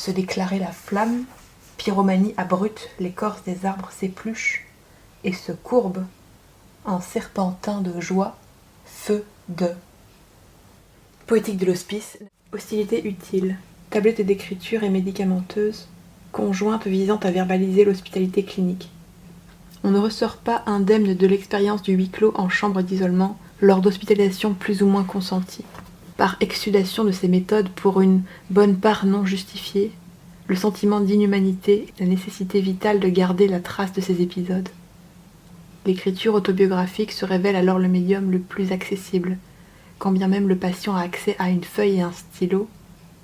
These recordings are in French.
se déclarer la flamme, pyromanie abrupte, l'écorce des arbres s'épluche et se courbe en serpentin de joie, feu de. Poétique de l'hospice, hostilité utile, tablette d'écriture et médicamenteuse, conjointe visant à verbaliser l'hospitalité clinique. On ne ressort pas indemne de l'expérience du huis clos en chambre d'isolement lors d'hospitalisations plus ou moins consenties. Par exsudation de ces méthodes pour une bonne part non justifiée, le sentiment d'inhumanité, la nécessité vitale de garder la trace de ces épisodes. L'écriture autobiographique se révèle alors le médium le plus accessible, quand bien même le patient a accès à une feuille et un stylo,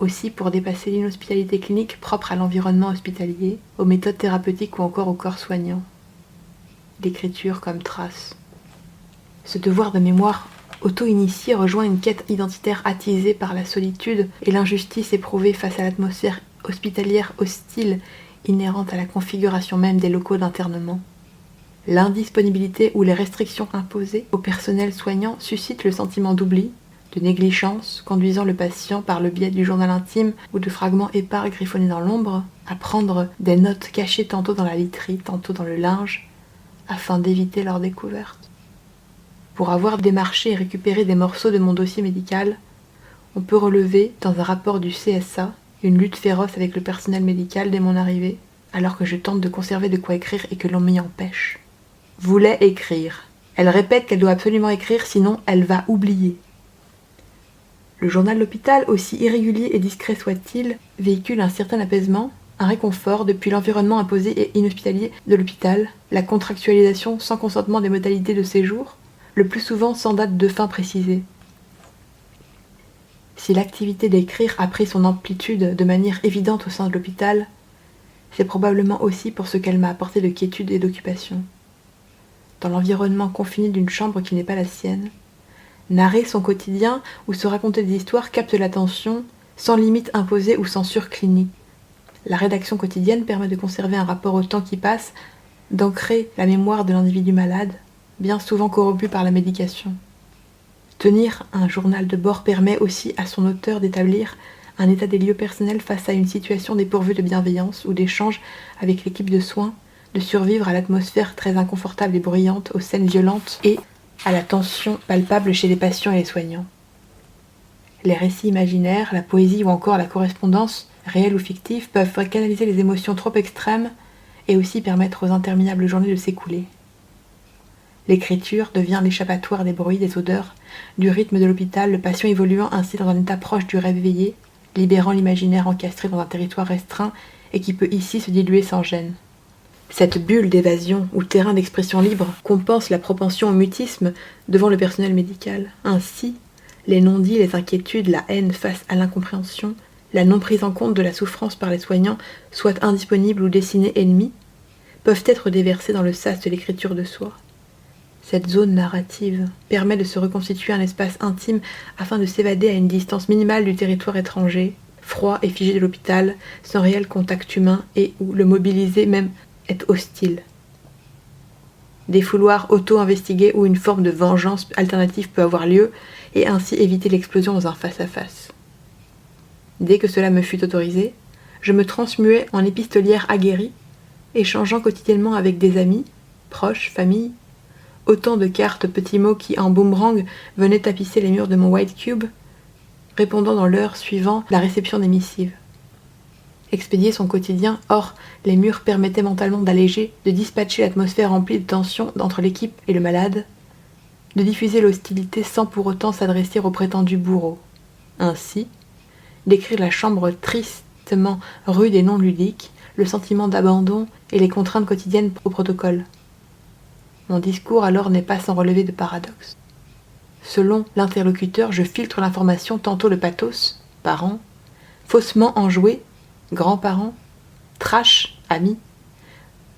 aussi pour dépasser l'inhospitalité clinique propre à l'environnement hospitalier, aux méthodes thérapeutiques ou encore au corps soignant. L'écriture comme trace. Ce devoir de mémoire auto-initié rejoint une quête identitaire attisée par la solitude et l'injustice éprouvée face à l'atmosphère hospitalière hostile inhérente à la configuration même des locaux d'internement. L'indisponibilité ou les restrictions imposées au personnel soignant suscitent le sentiment d'oubli, de négligence, conduisant le patient par le biais du journal intime ou de fragments épars griffonnés dans l'ombre à prendre des notes cachées tantôt dans la literie, tantôt dans le linge, afin d'éviter leur découverte. Pour avoir démarché et récupéré des morceaux de mon dossier médical, on peut relever, dans un rapport du CSA, une lutte féroce avec le personnel médical dès mon arrivée, alors que je tente de conserver de quoi écrire et que l'on m'y empêche. Voulait écrire. Elle répète qu'elle doit absolument écrire, sinon elle va oublier. Le journal de l'hôpital, aussi irrégulier et discret soit-il, véhicule un certain apaisement, un réconfort depuis l'environnement imposé et inhospitalier de l'hôpital, la contractualisation sans consentement des modalités de séjour, le plus souvent sans date de fin précisée. Si l'activité d'écrire a pris son amplitude de manière évidente au sein de l'hôpital, c'est probablement aussi pour ce qu'elle m'a apporté de quiétude et d'occupation. Dans l'environnement confiné d'une chambre qui n'est pas la sienne, narrer son quotidien ou se raconter des histoires capte l'attention, sans limite imposée ou censure clinique. La rédaction quotidienne permet de conserver un rapport au temps qui passe, d'ancrer la mémoire de l'individu malade, bien souvent corrompu par la médication. Tenir un journal de bord permet aussi à son auteur d'établir un état des lieux personnel face à une situation dépourvue de bienveillance ou d'échange avec l'équipe de soins, de survivre à l'atmosphère très inconfortable et bruyante, aux scènes violentes et à la tension palpable chez les patients et les soignants. Les récits imaginaires, la poésie ou encore la correspondance, réelle ou fictive, peuvent canaliser les émotions trop extrêmes et aussi permettre aux interminables journées de s'écouler. L'écriture devient l'échappatoire des bruits, des odeurs, du rythme de l'hôpital, le patient évoluant ainsi dans un état proche du rêve éveillé, libérant l'imaginaire encastré dans un territoire restreint et qui peut ici se diluer sans gêne. Cette bulle d'évasion ou terrain d'expression libre compense la propension au mutisme devant le personnel médical. Ainsi, les non-dits, les inquiétudes, la haine face à l'incompréhension, la non-prise en compte de la souffrance par les soignants, soit indisponibles ou dessinés ennemis, peuvent être déversés dans le sas de l'écriture de soi. Cette zone narrative permet de se reconstituer un espace intime afin de s'évader à une distance minimale du territoire étranger, froid et figé de l'hôpital, sans réel contact humain et où le mobilisé même est hostile. Des fouloirs auto-investigués où une forme de vengeance alternative peut avoir lieu et ainsi éviter l'explosion dans un face-à-face. Dès que cela me fut autorisé, je me transmuais en épistolière aguerrie, échangeant quotidiennement avec des amis, proches, famille, autant de cartes petits mots qui, en boomerang, venaient tapisser les murs de mon white cube, répondant dans l'heure suivant la réception des missives. Expédier son quotidien hors les murs permettait mentalement d'alléger, de dispatcher l'atmosphère remplie de tension entre l'équipe et le malade, de diffuser l'hostilité sans pour autant s'adresser au prétendu bourreau. Ainsi, d'écrire la chambre tristement rude et non ludique, le sentiment d'abandon et les contraintes quotidiennes au protocole. Mon discours alors n'est pas sans relever de paradoxes. Selon l'interlocuteur, je filtre l'information tantôt le pathos, parents, faussement enjoué, grands-parents, trash, amis,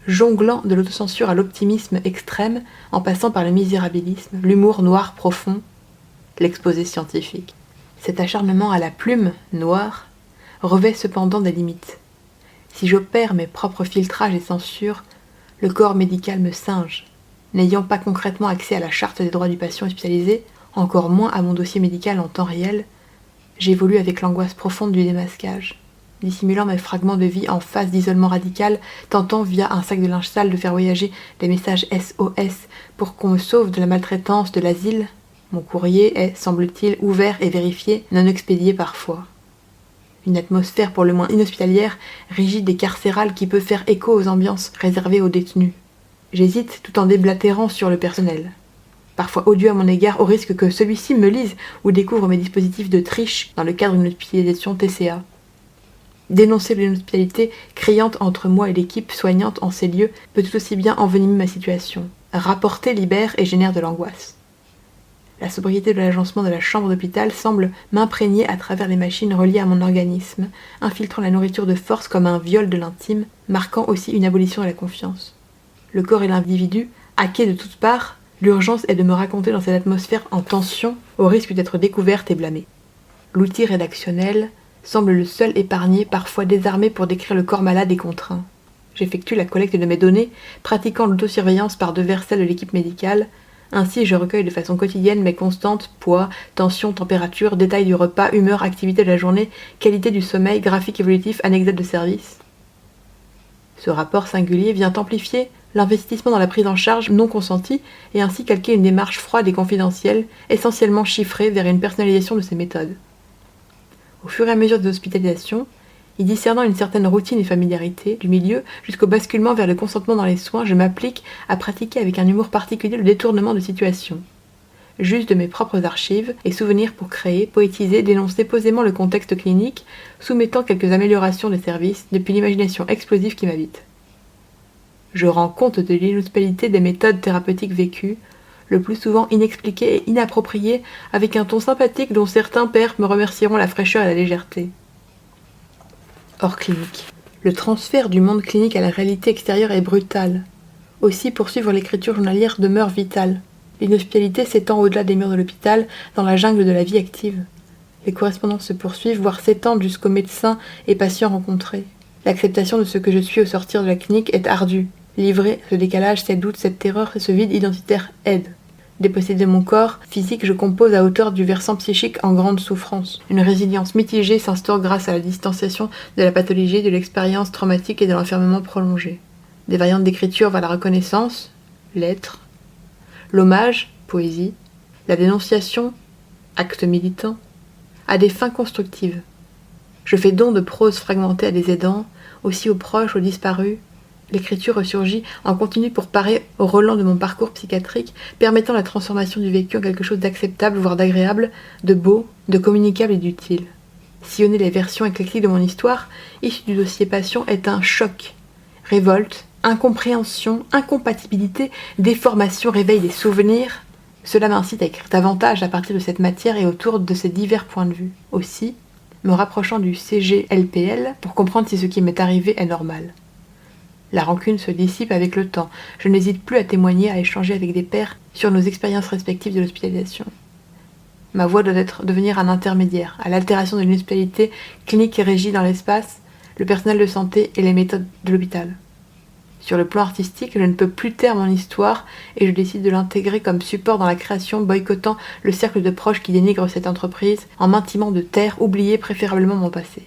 jonglant de l'autocensure à l'optimisme extrême en passant par le misérabilisme, l'humour noir profond, l'exposé scientifique. Cet acharnement à la plume noire revêt cependant des limites. Si j'opère mes propres filtrages et censures, le corps médical me singe. N'ayant pas concrètement accès à la charte des droits du patient hospitalisé, encore moins à mon dossier médical en temps réel, j'évolue avec l'angoisse profonde du démasquage. dissimulant mes fragments de vie en phase d'isolement radical, tentant via un sac de linge sale de faire voyager des messages SOS pour qu'on me sauve de la maltraitance de l'asile. Mon courrier est, semble-t-il, ouvert et vérifié, non expédié parfois. Une atmosphère pour le moins inhospitalière, rigide et carcérale qui peut faire écho aux ambiances réservées aux détenus. J'hésite tout en déblatérant sur le personnel. Parfois odieux à mon égard au risque que celui-ci me lise ou découvre mes dispositifs de triche dans le cadre d'une hospitalisation TCA. Dénoncer l'inhospitalité criante entre moi et l'équipe soignante en ces lieux peut tout aussi bien envenimer ma situation. Rapporter libère et génère de l'angoisse. La sobriété de l'agencement de la chambre d'hôpital semble m'imprégner à travers les machines reliées à mon organisme, infiltrant la nourriture de force comme un viol de l'intime, marquant aussi une abolition de la confiance. Le corps et l'individu, hackés de toutes parts, l'urgence est de me raconter dans cette atmosphère en tension, au risque d'être découverte et blâmée. L'outil rédactionnel semble le seul épargné, parfois désarmé pour décrire le corps malade et contraint. J'effectue la collecte de mes données, pratiquant l'autosurveillance par devers celle de l'équipe médicale. Ainsi, je recueille de façon quotidienne mes constantes, poids, tension, température, détails du repas, humeur, activité de la journée, qualité du sommeil, graphique évolutif, anecdotes de service. Ce rapport singulier vient amplifier l'investissement dans la prise en charge non consentie et ainsi calquer une démarche froide et confidentielle, essentiellement chiffrée vers une personnalisation de ces méthodes. Au fur et à mesure des hospitalisations, y discernant une certaine routine et familiarité du milieu jusqu'au basculement vers le consentement dans les soins, je m'applique à pratiquer avec un humour particulier le détournement de situation. J'use de mes propres archives et souvenirs pour créer, poétiser, dénoncer posément le contexte clinique, soumettant quelques améliorations des services depuis l'imagination explosive qui m'habite. Je rends compte de l'inhospitalité des méthodes thérapeutiques vécues, le plus souvent inexpliquées et inappropriées, avec un ton sympathique dont certains pères me remercieront la fraîcheur et la légèreté. Hors clinique. Le transfert du monde clinique à la réalité extérieure est brutal. Aussi, poursuivre l'écriture journalière demeure vitale. L'inhospitalité s'étend au-delà des murs de l'hôpital, dans la jungle de la vie active. Les correspondances se poursuivent, voire s'étendent jusqu'aux médecins et patients rencontrés. L'acceptation de ce que je suis au sortir de la clinique est ardue. Livrer ce décalage, ces doutes, cette terreur et ce vide identitaire aide. Dépossédé de mon corps physique, je compose à hauteur du versant psychique en grande souffrance. Une résilience mitigée s'instaure grâce à la distanciation de la pathologie, de l'expérience traumatique et de l'enfermement prolongé. Des variantes d'écriture vers la reconnaissance, lettres, l'hommage, poésie, la dénonciation, acte militant, à des fins constructives. Je fais don de prose fragmentée à des aidants, aussi aux proches, aux disparus. L'écriture ressurgit en continu pour parer au relent de mon parcours psychiatrique, permettant la transformation du vécu en quelque chose d'acceptable, voire d'agréable, de beau, de communicable et d'utile. Sillonner les versions éclectiques de mon histoire, issue du dossier patient, est un choc. Révolte, incompréhension, incompatibilité, déformation, réveil des souvenirs. Cela m'incite à écrire davantage à partir de cette matière et autour de ces divers points de vue. Aussi, me rapprochant du CGLPL pour comprendre si ce qui m'est arrivé est normal. La rancune se dissipe avec le temps. Je n'hésite plus à témoigner, à échanger avec des pairs sur nos expériences respectives de l'hospitalisation. Ma voix doit devenir un intermédiaire à l'altération de l'inhospitalité clinique et régie dans l'espace, le personnel de santé et les méthodes de l'hôpital. Sur le plan artistique, je ne peux plus taire mon histoire et je décide de l'intégrer comme support dans la création, boycottant le cercle de proches qui dénigre cette entreprise en m'intimant de taire, oublier préférablement mon passé.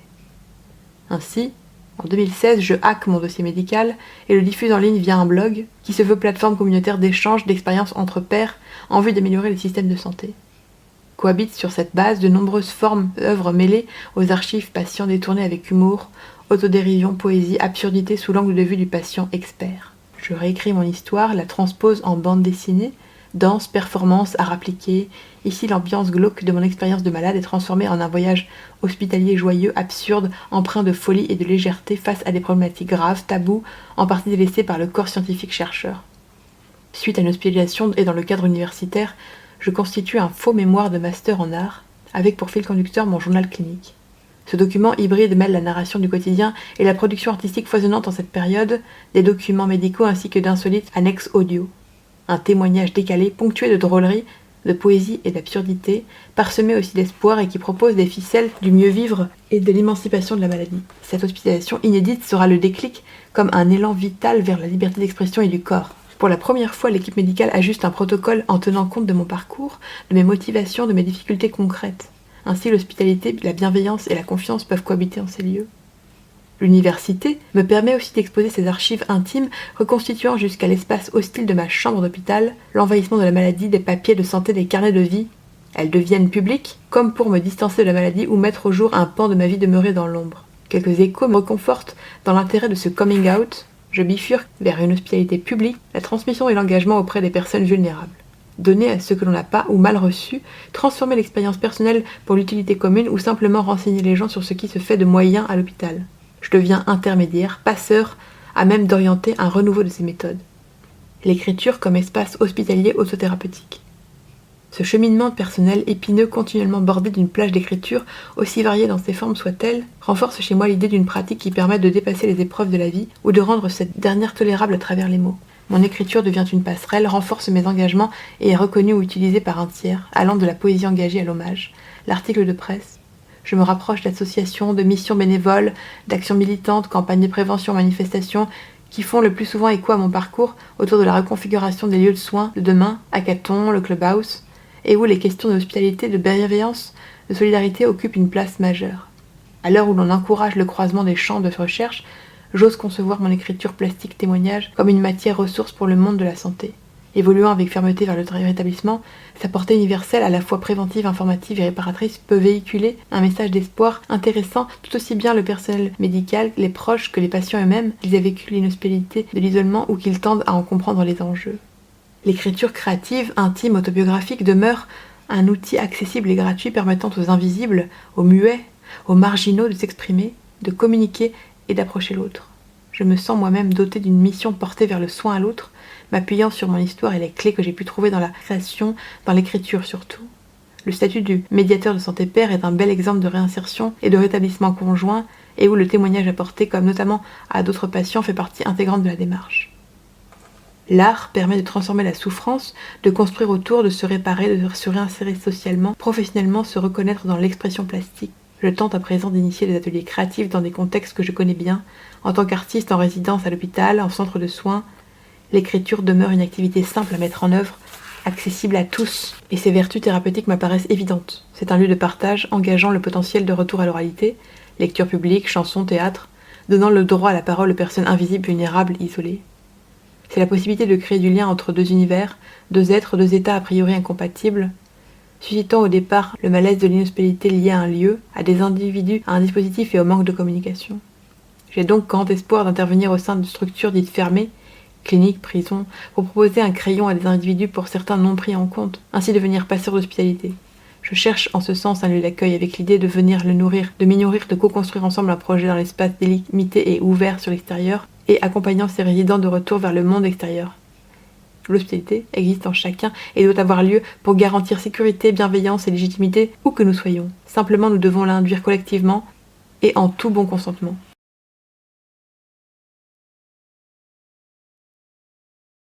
Ainsi, en 2016, je hack mon dossier médical et le diffuse en ligne via un blog qui se veut plateforme communautaire d'échange d'expériences entre pairs en vue d'améliorer les systèmes de santé. Cohabitent sur cette base de nombreuses formes d'œuvres mêlées aux archives patients détournées avec humour, autodérision, poésie, absurdité sous l'angle de vue du patient expert. Je réécris mon histoire, la transpose en bande dessinée, danse, performance, art appliqué. Ici, l'ambiance glauque de mon expérience de malade est transformée en un voyage hospitalier joyeux, absurde, empreint de folie et de légèreté face à des problématiques graves, tabous, en partie délaissées par le corps scientifique chercheur. Suite à une hospitalisation et dans le cadre universitaire, je constitue un faux mémoire de master en art, avec pour fil conducteur mon journal clinique. Ce document hybride mêle la narration du quotidien et la production artistique foisonnante en cette période, des documents médicaux ainsi que d'insolites annexes audio. Un témoignage décalé, ponctué de drôlerie, de poésie et d'absurdité, parsemé aussi d'espoir et qui propose des ficelles du mieux vivre et de l'émancipation de la maladie. Cette hospitalisation inédite sera le déclic comme un élan vital vers la liberté d'expression et du corps. Pour la première fois, l'équipe médicale ajuste un protocole en tenant compte de mon parcours, de mes motivations, de mes difficultés concrètes. Ainsi, l'hospitalité, la bienveillance et la confiance peuvent cohabiter en ces lieux. L'université me permet aussi d'exposer ses archives intimes, reconstituant jusqu'à l'espace hostile de ma chambre d'hôpital l'envahissement de la maladie des papiers de santé des carnets de vie. Elles deviennent publiques, comme pour me distancer de la maladie ou mettre au jour un pan de ma vie demeuré dans l'ombre. Quelques échos me réconfortent dans l'intérêt de ce coming out. Je bifurque vers une hospitalité publique, la transmission et l'engagement auprès des personnes vulnérables. Donner à ceux que l'on n'a pas ou mal reçus, transformer l'expérience personnelle pour l'utilité commune ou simplement renseigner les gens sur ce qui se fait de moyen à l'hôpital. Je deviens intermédiaire, passeur, à même d'orienter un renouveau de ces méthodes. L'écriture comme espace hospitalier autothérapeutique. Ce cheminement personnel épineux continuellement bordé d'une plage d'écriture, aussi variée dans ses formes soit-elle, renforce chez moi l'idée d'une pratique qui permet de dépasser les épreuves de la vie ou de rendre cette dernière tolérable à travers les mots. Mon écriture devient une passerelle, renforce mes engagements et est reconnue ou utilisée par un tiers, allant de la poésie engagée à l'hommage, l'article de presse. Je me rapproche d'associations, de missions bénévoles, d'actions militantes, campagnes de prévention, manifestations, qui font le plus souvent écho à mon parcours autour de la reconfiguration des lieux de soins de demain, Hackathon, le Clubhouse, et où les questions d'hospitalité, de bienveillance, de solidarité occupent une place majeure. À l'heure où l'on encourage le croisement des champs de recherche, j'ose concevoir mon écriture plastique témoignage comme une matière ressource pour le monde de la santé. Évoluant avec fermeté vers le rétablissement, sa portée universelle à la fois préventive, informative et réparatrice peut véhiculer un message d'espoir intéressant tout aussi bien le personnel médical, les proches que les patients eux-mêmes, qu'ils aient vécu l'inhospitalité de l'isolement ou qu'ils tendent à en comprendre les enjeux. L'écriture créative, intime, autobiographique demeure un outil accessible et gratuit permettant aux invisibles, aux muets, aux marginaux de s'exprimer, de communiquer et d'approcher l'autre. Je me sens moi-même dotée d'une mission portée vers le soin à l'autre, m'appuyant sur mon histoire et les clés que j'ai pu trouver dans la création, dans l'écriture surtout. Le statut du médiateur de santé père est un bel exemple de réinsertion et de rétablissement conjoint, et où le témoignage apporté, comme notamment à d'autres patients, fait partie intégrante de la démarche. L'art permet de transformer la souffrance, de construire autour, de se réparer, de se réinsérer socialement, professionnellement, se reconnaître dans l'expression plastique. Je tente à présent d'initier des ateliers créatifs dans des contextes que je connais bien. En tant qu'artiste en résidence à l'hôpital, en centre de soins, l'écriture demeure une activité simple à mettre en œuvre, accessible à tous, et ses vertus thérapeutiques m'apparaissent évidentes. C'est un lieu de partage engageant le potentiel de retour à l'oralité, lecture publique, chansons, théâtre, donnant le droit à la parole aux personnes invisibles, vulnérables, isolées. C'est la possibilité de créer du lien entre deux univers, deux êtres, deux états a priori incompatibles, suscitant au départ le malaise de l'inhospitalité lié à un lieu, à des individus, à un dispositif et au manque de communication. J'ai donc grand espoir d'intervenir au sein de structures dites fermées, cliniques, prisons, pour proposer un crayon à des individus pour certains non pris en compte, ainsi devenir passeur d'hospitalité. Je cherche en ce sens un lieu d'accueil avec l'idée de venir le nourrir, de m'y nourrir, de co-construire ensemble un projet dans l'espace délimité et ouvert sur l'extérieur, et accompagnant ses résidents de retour vers le monde extérieur. L'hospitalité existe en chacun et doit avoir lieu pour garantir sécurité, bienveillance et légitimité où que nous soyons. Simplement, nous devons l'induire collectivement et en tout bon consentement.